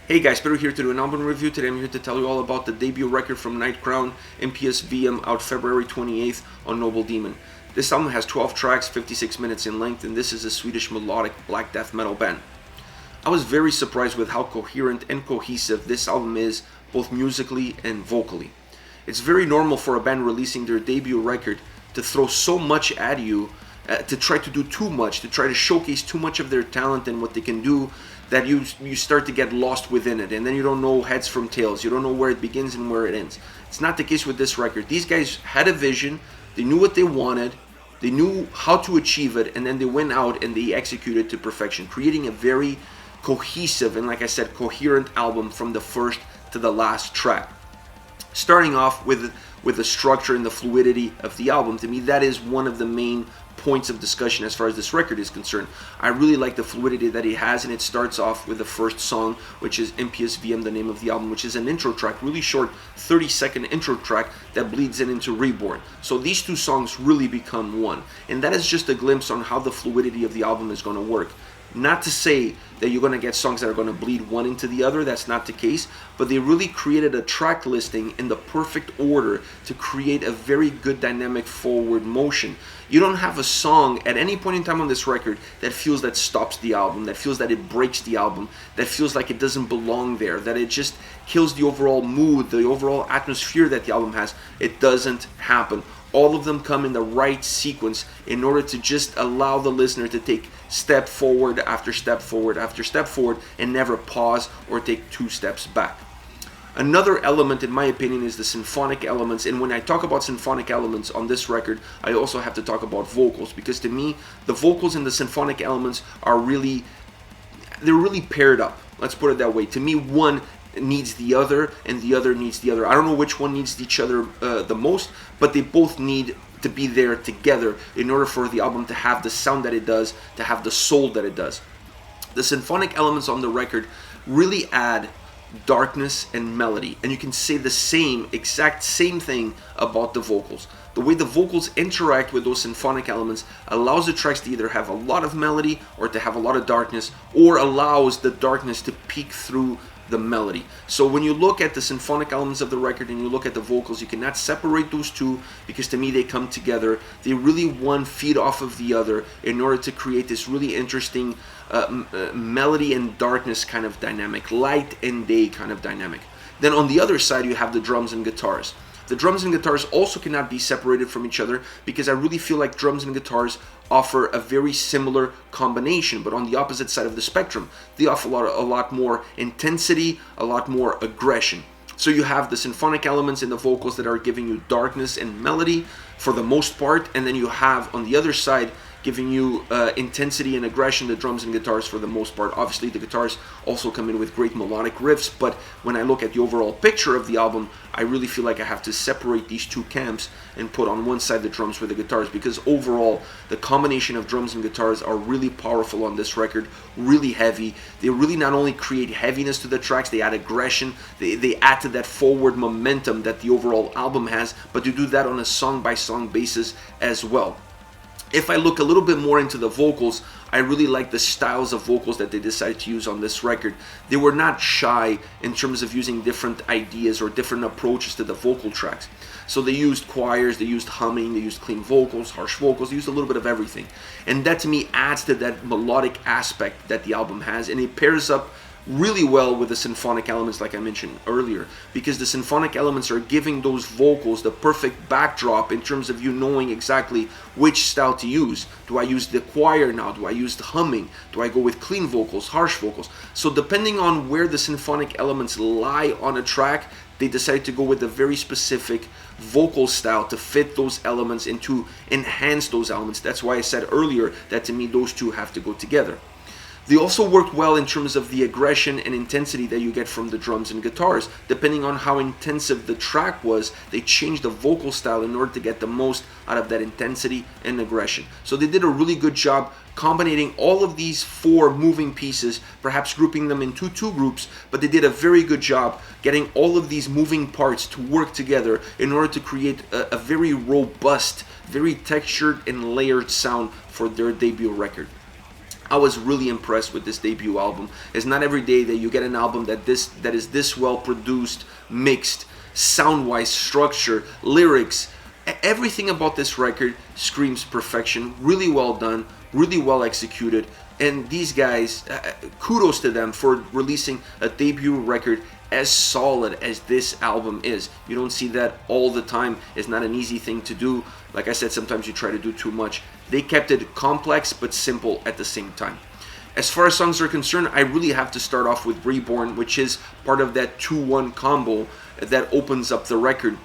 Hey guys, Peter here to do an album review. Today I'm here to tell you all about the debut record from Nightcrown, Impius Viam, out February 28th on Noble Demon. This album has 12 tracks, 56 minutes in length, and this is a Swedish melodic black death metal band. I was very surprised with how coherent and cohesive this album is, both musically and vocally. It's very normal for a band releasing their debut record to throw so much at you, to try to do too much, to try to showcase too much of their talent and what they can do, that you start to get lost within it, and then you don't know heads from tails. You don't know where it begins and where it ends. It's not the case with this record. These guys had a vision, they knew what they wanted, they knew how to achieve it, and then they went out and they executed to perfection, creating a very cohesive and, like I said, coherent album from the first to the last track. Starting off with the structure and the fluidity of the album, to me that is one of the main points of discussion as far as this record is concerned. I really like the fluidity that it has, and it starts off with the first song, which is Impius Viam, the name of the album, which is an intro track, really short 30-second intro track that bleeds into Reborn. So these two songs really become one, and that is just a glimpse on how the fluidity of the album is going to work. Not to say that you're going to get songs that are going to bleed one into the other, that's not the case, but they really created a track listing in the perfect order to create a very good dynamic forward motion. You don't have a song at any point in time on this record that feels that stops the album, that feels that it breaks the album, that feels like it doesn't belong there, that it just kills the overall mood, the overall atmosphere that the album has. It doesn't happen. All of them come in the right sequence in order to just allow the listener to take step forward after step forward after step forward and never pause or take two steps back. Another element, in my opinion, is the symphonic elements, and when I talk about symphonic elements on this record, I also have to talk about vocals, because to me, the vocals and the symphonic elements are really paired up. Let's put it that way. To me, one needs the other and the other needs the other. I don't know which one needs each other the most, but they both need to be there together in order for the album to have the sound that it does, to have the soul that it does. The symphonic elements on the record really add darkness and melody, and you can say the exact same thing about the vocals. The way the vocals interact with those symphonic elements allows the tracks to either have a lot of melody or to have a lot of darkness, or allows the darkness to peek through the melody. So when you look at the symphonic elements of the record and you look at the vocals, you cannot separate those two, because to me they come together. They really one feed off of the other in order to create this really interesting melody and darkness kind of dynamic, light and day kind of dynamic. Then on the other side you have the drums and guitars. The drums and guitars also cannot be separated from each other, because I really feel like drums and guitars offer a very similar combination, but on the opposite side of the spectrum. They offer a lot more intensity, a lot more aggression. So you have the symphonic elements in the vocals that are giving you darkness and melody for the most part, and then you have on the other side giving you intensity and aggression, the drums and guitars for the most part. Obviously the guitars also come in with great melodic riffs, but when I look at the overall picture of the album, I really feel like I have to separate these two camps and put on one side the drums with the guitars, because overall the combination of drums and guitars are really powerful on this record, really heavy. They really not only create heaviness to the tracks, they add aggression, they add to that forward momentum that the overall album has, but they do that on a song by song basis as well. If I look a little bit more into the vocals, I really like the styles of vocals that they decided to use on this record. They were not shy in terms of using different ideas or different approaches to the vocal tracks. So they used choirs, they used humming, they used clean vocals, harsh vocals, they used a little bit of everything. And that to me adds to that melodic aspect that the album has, and it pairs up really well with the symphonic elements, like I mentioned earlier, because the symphonic elements are giving those vocals the perfect backdrop in terms of you knowing exactly which style to use. Do I use the choir now? Do I use the humming? Do I go with clean vocals, harsh vocals? So depending on where the symphonic elements lie on a track, they decided to go with a very specific vocal style to fit those elements and to enhance those elements. That's why I said earlier that to me those two have to go together. They also worked well in terms of the aggression and intensity that you get from the drums and guitars. Depending on how intensive the track was, they changed the vocal style in order to get the most out of that intensity and aggression. So they did a really good job combining all of these four moving pieces, perhaps grouping them into two groups, but they did a very good job getting all of these moving parts to work together in order to create a very robust, very textured and layered sound for their debut record. I was really impressed with this debut album. It's not every day that you get an album that is this well produced, mixed, sound-wise, structure, lyrics. Everything about this record screams perfection. Really well done, really well executed. And these guys, kudos to them for releasing a debut record as solid as this album is. You don't see that all the time. It's not an easy thing to do. Like I said, sometimes you try to do too much. They kept it complex but simple at the same time. As far as songs are concerned, I really have to start off with Reborn, which is part of that 2-1 combo that opens up the record.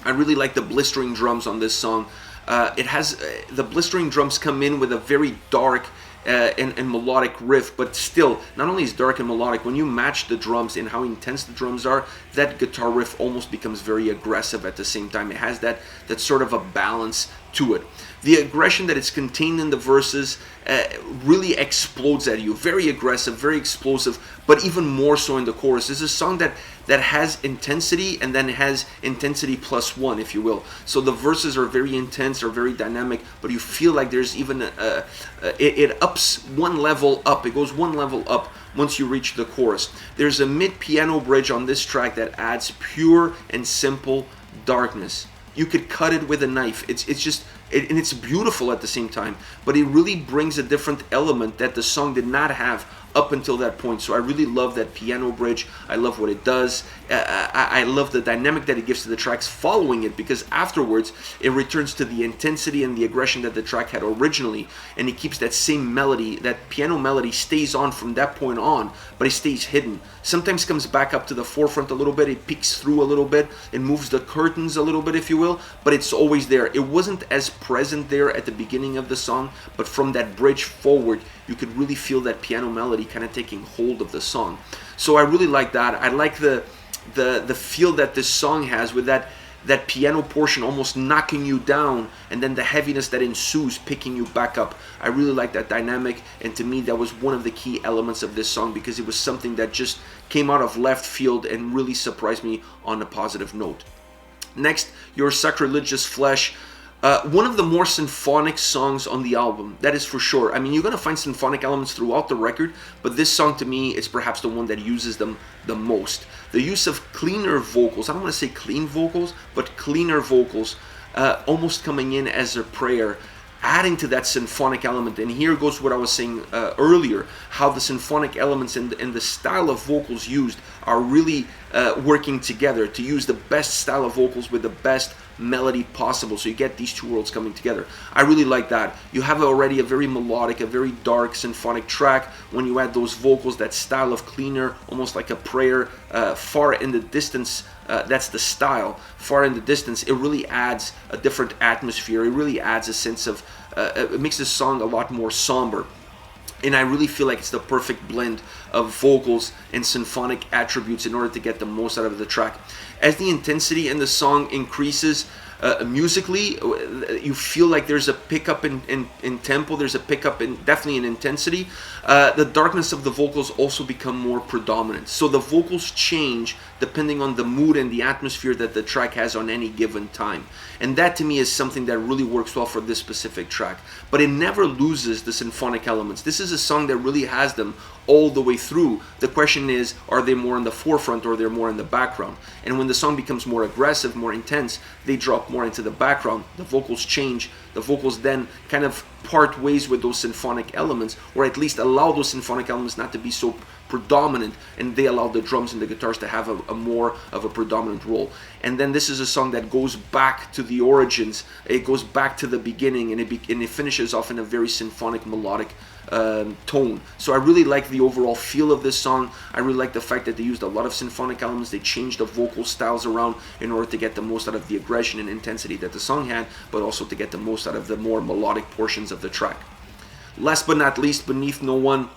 I really like the blistering drums on this song. It has the blistering drums come in with a very dark and melodic riff, but still, not only is dark and melodic, when you match the drums and how intense the drums are, that guitar riff almost becomes very aggressive at the same time. It has that sort of a balance to it. The aggression that is contained in the verses really explodes at you. Very aggressive, very explosive, but even more so in the chorus. This is a song that has intensity and then has intensity plus one, if you will. So the verses are very intense, are very dynamic, but you feel like there's even it ups one level up. It goes one level up once you reach the chorus. There's a mid-piano bridge on this track that adds pure and simple darkness. You could cut it with a knife. It's just, and it's beautiful at the same time, but it really brings a different element that the song did not have up until that point. So I really love that piano bridge. I love what it does. I love the dynamic that it gives to the tracks following it, because afterwards it returns to the intensity and the aggression that the track had originally, and it keeps that same melody. That piano melody stays on from that point on, but it stays hidden. Sometimes comes back up to the forefront a little bit. It peeks through a little bit. It moves the curtains a little bit, if you will, but it's always there. It wasn't as present there at the beginning of the song, but from that bridge forward, you could really feel that piano melody kind of taking hold of the song. So I really like that. I like the feel that this song has with that piano portion almost knocking you down, and then the heaviness that ensues picking you back up. I really like that dynamic, and to me that was one of the key elements of this song, because it was something that just came out of left field and really surprised me on a positive note. Next, your Sacrilegious Flesh. One of the more symphonic songs on the album, that is for sure. I mean, you're going to find symphonic elements throughout the record, but this song to me is perhaps the one that uses them the most. The use of cleaner vocals, I don't want to say clean vocals, but cleaner vocals, almost coming in as a prayer, adding to that symphonic element. And here goes what I was saying earlier, how the symphonic elements and the style of vocals used are really working together to use the best style of vocals with the best melody possible, so you get these two worlds coming together. I really like that. You have already a very melodic, a very dark symphonic track. When you add those vocals, that style of cleaner, almost like a prayer, far in the distance, that's the style, far in the distance, it really adds a different atmosphere. It really adds a sense of, it makes this song a lot more somber. And I really feel like it's the perfect blend of vocals and symphonic attributes in order to get the most out of the track. As the intensity in the song increases, musically, you feel like there's a pickup in tempo, there's a pickup definitely in intensity. The darkness of the vocals also become more predominant. So the vocals change depending on the mood and the atmosphere that the track has on any given time. And that to me is something that really works well for this specific track. But it never loses the symphonic elements. This is a song that really has them all the way through. The question is, are they more in the forefront or they're more in the background? And when the song becomes more aggressive, more intense, they drop more into the background. The vocals change. The vocals then kind of part ways with those symphonic elements, or at least allow those symphonic elements not to be so predominant, and they allow the drums and the guitars to have a more of a predominant role. And then this is a song that goes back to the origins. It goes back to the beginning, and it finishes off in a very symphonic, melodic tone. So I really like the overall feel of this song. I really like the fact that they used a lot of symphonic elements. They changed the vocal styles around in order to get the most out of the aggression and intensity that the song had, but also to get the most out of the more melodic portions of the track. Last but not least, Beneath No One,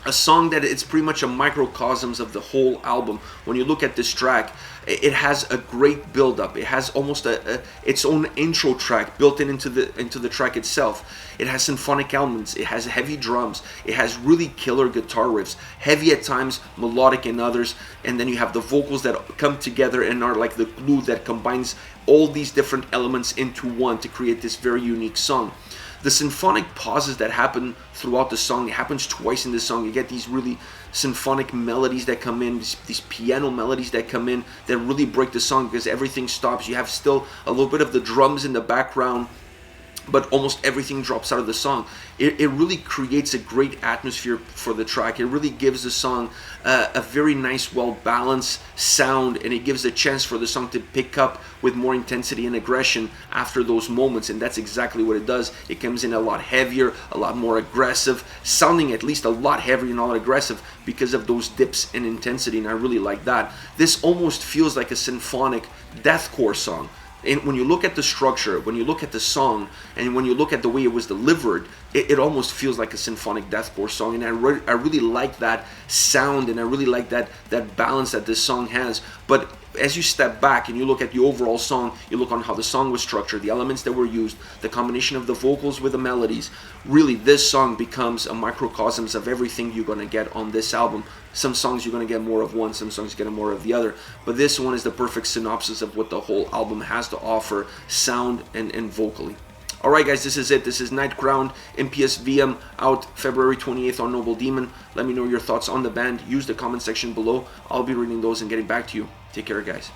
a song that it's pretty much a microcosms of the whole album. When you look at this track, it has a great build-up. It has almost its own intro track built into the track itself. It has symphonic elements. It has heavy drums. It has really killer guitar riffs, heavy at times, melodic in others, and then you have the vocals that come together and are like the glue that combines all these different elements into one to create this very unique song. The symphonic pauses that happen throughout the song, it happens twice in the song. You get these really symphonic melodies that come in, these piano melodies that come in that really break the song because everything stops. You have still a little bit of the drums in the background, but almost everything drops out of the song. It really creates a great atmosphere for the track. It really gives the song a very nice, well-balanced sound, and it gives a chance for the song to pick up with more intensity and aggression after those moments, and that's exactly what it does. It comes in a lot heavier, a lot more aggressive, sounding at least a lot heavier and a lot aggressive because of those dips in intensity, and I really like that. This almost feels like a symphonic deathcore song. And when you look at the structure, when you look at the song, and when you look at the way it was delivered, it almost feels like a symphonic deathcore song. And I really like that sound, and I really like that balance that this song has. But as you step back and you look at the overall song, you look on how the song was structured, the elements that were used, the combination of the vocals with the melodies, really this song becomes a microcosm of everything you're going to get on this album. Some songs you're going to get more of one, some songs you're going to get more of the other, but this one is the perfect synopsis of what the whole album has to offer, sound and vocally. Alright guys, this is it. This is Nightcrowned, Impius Viam, out February 28th on Noble Demon. Let me know your thoughts on the band. Use the comment section below. I'll be reading those and getting back to you. Take care, guys.